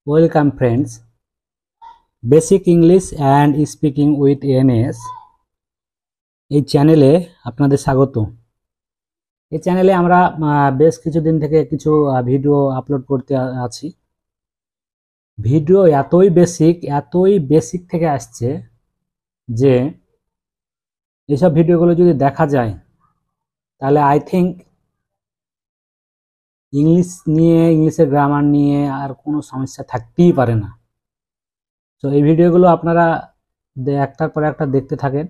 Welcome friends, basic English and speaking with NS এই চ্যানেলে আপনাদের স্বাগত। এই চ্যানেলে আমরা বেশ কিছুদিন থেকে কিছু ভিডিও আপলোড করতে আছি। ভিডিও এতই বেসিক থেকে আসছে যে এইসব ভিডিওগুলো যদি দেখা যায় তাহলে আই থিঙ্ক ইংলিশের গ্রামার নিয়ে আর কোনো সমস্যা থাকতেই পারে না। তো এই ভিডিওগুলো আপনারা একটার পর একটা দেখতে থাকেন,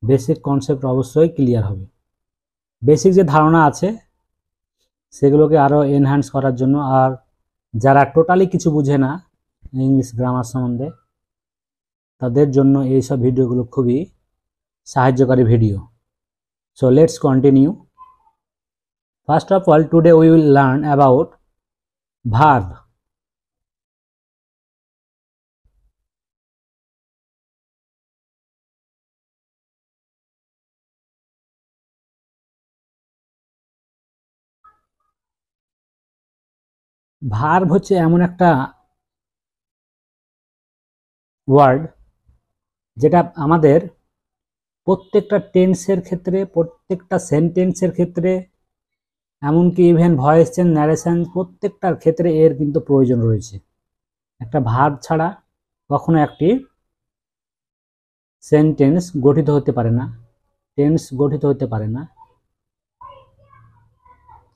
বেসিক কনসেপ্ট অবশ্যই ক্লিয়ার হবে। বেসিক যে ধারণা আছে সেগুলোকে আরও এনহ্যান্স করার জন্য, আর যারা টোটালি কিছু বুঝে না ইংলিশ গ্রামার সম্বন্ধে তাদের জন্য এইসব ভিডিওগুলো খুবই সাহায্যকারী video. So let's continue. First of all, today we will learn about verb. Verb হচ্ছে এমন একটা ওয়ার্ড যেটা আমাদের প্রত্যেকটা টেন্সের ক্ষেত্রে, প্রত্যেকটা সেন্টেন্সের ক্ষেত্রে, এমনকি ইভেন ভয়েস চেঞ্জ, ন্যারেশন, প্রত্যেকটার ক্ষেত্রে এর কিন্তু প্রয়োজন রয়েছে। একটা ভার্ব ছাড়া কখনো একটি সেন্টেন্স গঠিত হতে পারে না, টেন্স গঠিত হতে পারে না।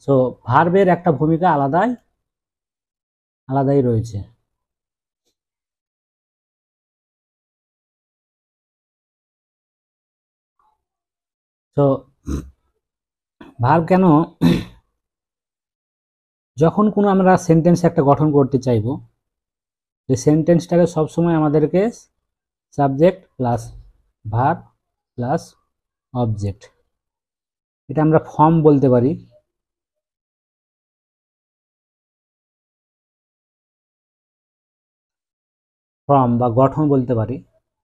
সো ভার্বের একটা ভূমিকা আলাদাই রয়েছে। তো ভার্ব কেন, যখন কোনো আমরা সেন্টেন্স একটা গঠন করতে চাইব, এই সেন্টেন্সটাকে সবসময় আমাদেরকে subject plus verb plus object, এটা আমরা ফর্ম বলতে পারি। ফর্ম বা গঠন বলতে পারি।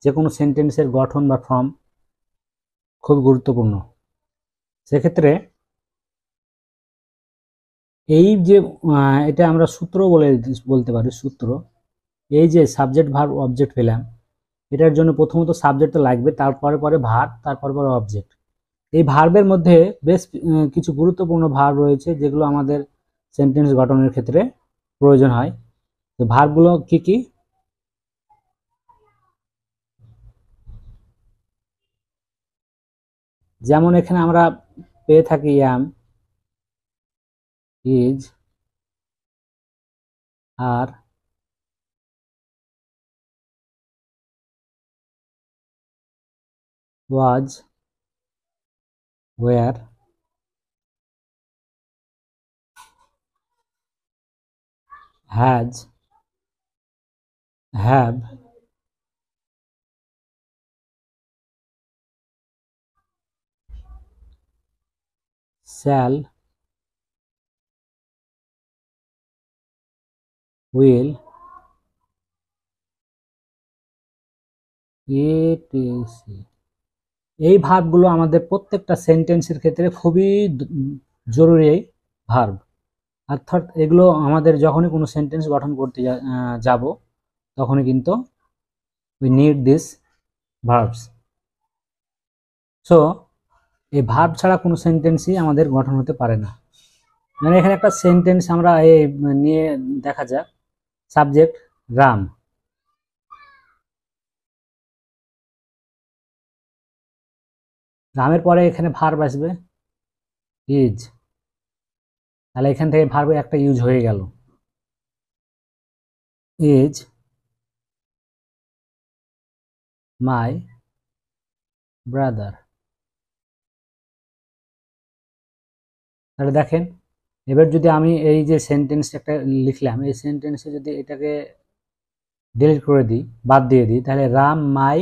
যে কোনো সেন্টেন্সের গঠন বা ফর্ম খুব গুরুত্বপূর্ণ। সেক্ষেত্রে এই যে এটা আমরা সূত্র বলতে পারি, সূত্র। এই যে সাবজেক্ট ভার্ব অবজেক্ট পেলাম, এটার জন্য প্রথমত সাবজেক্ট তো লাগবে, তারপরে ভার্ব, তারপরে অবজেক্ট। এই ভার্বের মধ্যে বেশ কিছু গুরুত্বপূর্ণ ভার্ব রয়েছে যেগুলো আমাদের সেন্টেন্স গঠনের ক্ষেত্রে প্রয়োজন হয়। তো ভার্বগুলো কি কি? যেমন এখানে আমরা পেয়ে থাকি am, is, are, was, were, has, have, shall, will, etc. এই ভার্বগুলো আমাদের প্রত্যেকটা সেন্টেন্সের ক্ষেত্রে খুবই জরুরি ভার্ব। অর্থাৎ এগুলো আমাদের যখনই কোনো সেন্টেন্স গঠন করতে যাব তখনই কিন্তু we need this verbs. So এই ভার্ব ছাড়া কোনো সেন্টেন্সই আমাদের গঠন হতে পারে না। মানে এখানে একটা সেন্টেন্স আমরা নিয়ে দেখা যাক। সাবজেক্ট রাম, রামের পরে এখানে ভার্ব আসবে ইজ, তাহলে এখান থেকে ভার্ব একটা ইউজ হয়ে গেল। Is my brother. তাহলে দেখেন, এবার যদি আমি এই যে সেন্টেন্স একটা লিখলাম, এই সেন্টেন্সে যদি এটাকে ডিলিট করে দিই, বাদ দিয়ে দিই, তাহলে রাম মাই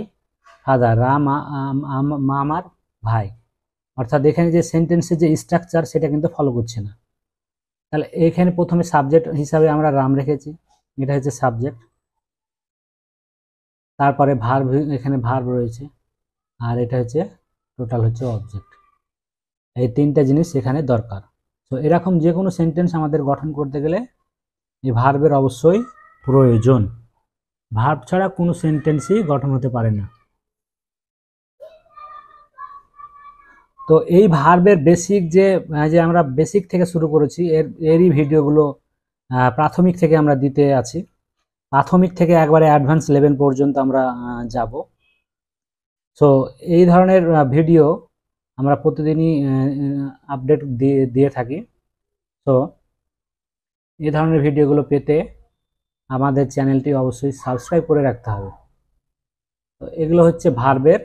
ফাদার, রাম আমার ভাই। অর্থাৎ এখানে যে সেন্টেন্সের যে স্ট্রাকচার সেটা কিন্তু ফলো করছে না। তাহলে এখানে প্রথমে সাবজেক্ট হিসাবে আমরা রাম রেখেছি, এটা হচ্ছে সাবজেক্ট। তারপরে ভার্ব, এখানে ভার্ব রয়েছে, আর এটা হচ্ছে টোটাল হচ্ছে অবজেক্ট। এই তিনটা জিনিস এখানে দরকার। তো এরকম যে কোনো সেন্টেন্স আমাদের গঠন করতে গেলে এই ভার্বের অবশ্যই প্রয়োজন। ভার্ব ছাড়া কোনো সেন্টেন্সই গঠন হতে পারে না। তো এই ভার্বের বেসিক যে আমরা বেসিক থেকে শুরু করেছি, এরই ভিডিওগুলো প্রাথমিক থেকে আমরা দিতে আছি। প্রাথমিক থেকে একবারে অ্যাডভান্স লেভেল পর্যন্ত আমরা যাব। সো এই ধরনের ভিডিও আমরা প্রতিদিনই আপডেট দিয়ে থাকি। তো এই ধরনের ভিডিওগুলো পেতে আমাদের চ্যানেলটি অবশ্যই সাবস্ক্রাইব করে রাখতে হবে। তো এগুলো হচ্ছে ভার্বের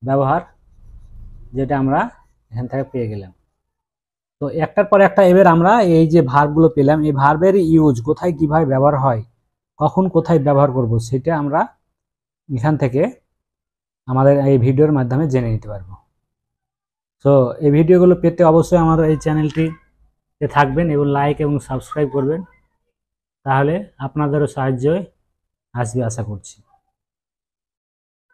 ব্যবহার, যেটা আমরা এখান থেকে পেয়ে গেলাম। তো একটার পর একটা এবার আমরা এই যে ভার্বগুলো পেলাম, এই ভার্বের ইউজ কোথায় কিভাবে ব্যবহার হয়, কখন কোথায় ব্যবহার করব, সেটা আমরা এখান থেকে আমাদের এই ভিডিওর মাধ্যমে জেনে নিতে পারবো। তো এই ভিডিওগুলো পেতে অবশ্যই আমাদের এই চ্যানেলটিতে থাকবেন এবং লাইক এবং সাবস্ক্রাইব করবেন, তাহলে আপনাদেরও সাহায্য আসবে আশা করছি।